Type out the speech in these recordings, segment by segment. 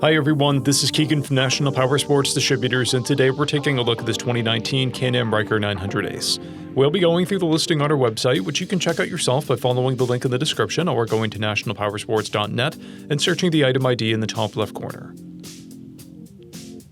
Hi everyone, this is Keegan from National Powersports Distributors, and today we're taking a look at this 2019 Can-Am RYKER 900 Ace. We'll be going through the listing on our website, which you can check out yourself by following the link in the description or going to nationalpowersports.net and searching the item ID in the top left corner.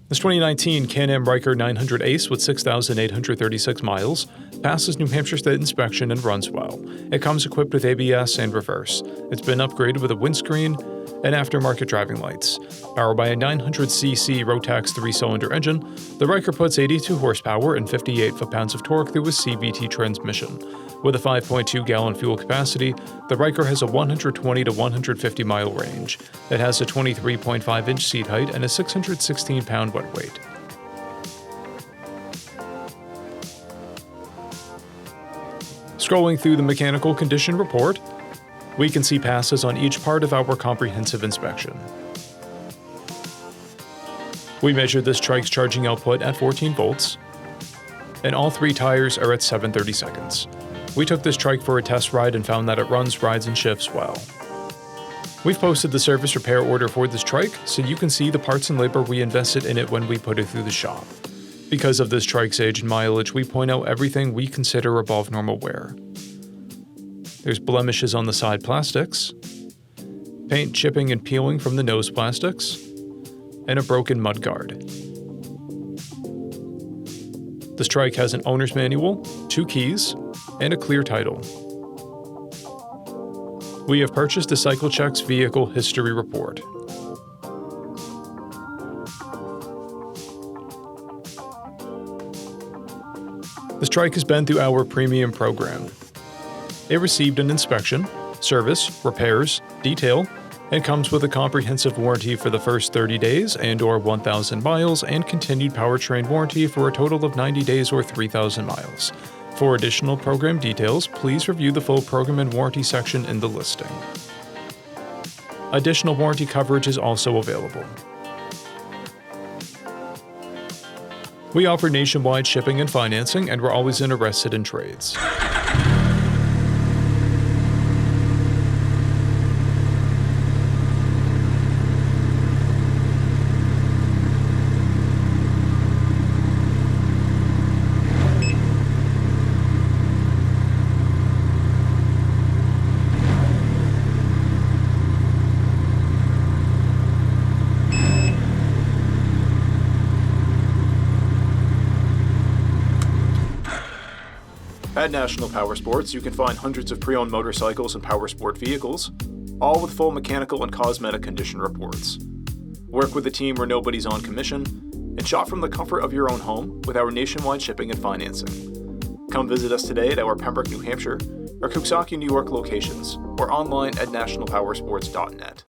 This 2019 Can-Am RYKER 900 Ace with 6,836 miles passes New Hampshire State inspection and runs well. It comes equipped with ABS and reverse. It's been upgraded with a windscreen and aftermarket driving lights. Powered by a 900cc Rotax 3-cylinder engine, the RYKER puts 82 horsepower and 58 foot-pounds of torque through a CVT transmission. With a 5.2-gallon fuel capacity, the RYKER has a 120 to 150 mile range. It has a 23.5-inch seat height and a 616-pound wet weight. Scrolling through the mechanical condition report, we can see passes on each part of our comprehensive inspection. We measured this TRIKE's charging output at 14 volts, and all three tires are at 7/30 seconds. We took this TRIKE for a test ride and found that it runs, rides, and shifts well. We've posted the service repair order for this TRIKE, so you can see the parts and labor we invested in it when we put it through the shop. Because of this TRIKE's age and mileage, we point out everything we consider above normal wear. There's blemishes on the side plastics, paint chipping and peeling from the nose plastics, and a broken mud guard. This TRIKE has an owner's manual, 2 keys, and a clear title. We have purchased a CycleCheck's vehicle history report. This TRIKE has been through our premium program. It received an inspection, service, repairs, detail, and comes with a comprehensive warranty for the first 30 days and/or 1,000 miles and continued powertrain warranty for a total of 90 days or 3,000 miles. For additional program details, please review the full program and warranty section in the listing. Additional warranty coverage is also available. We offer nationwide shipping and financing, and we're always interested in trades. At National Powersports, you can find hundreds of pre-owned motorcycles and powersport vehicles, all with full mechanical and cosmetic condition reports. Work with a team where nobody's on commission, and shop from the comfort of your own home with our nationwide shipping and financing. Come visit us today at our Pembroke, New Hampshire, or Coxsackie, New York locations, or online at nationalpowersports.net.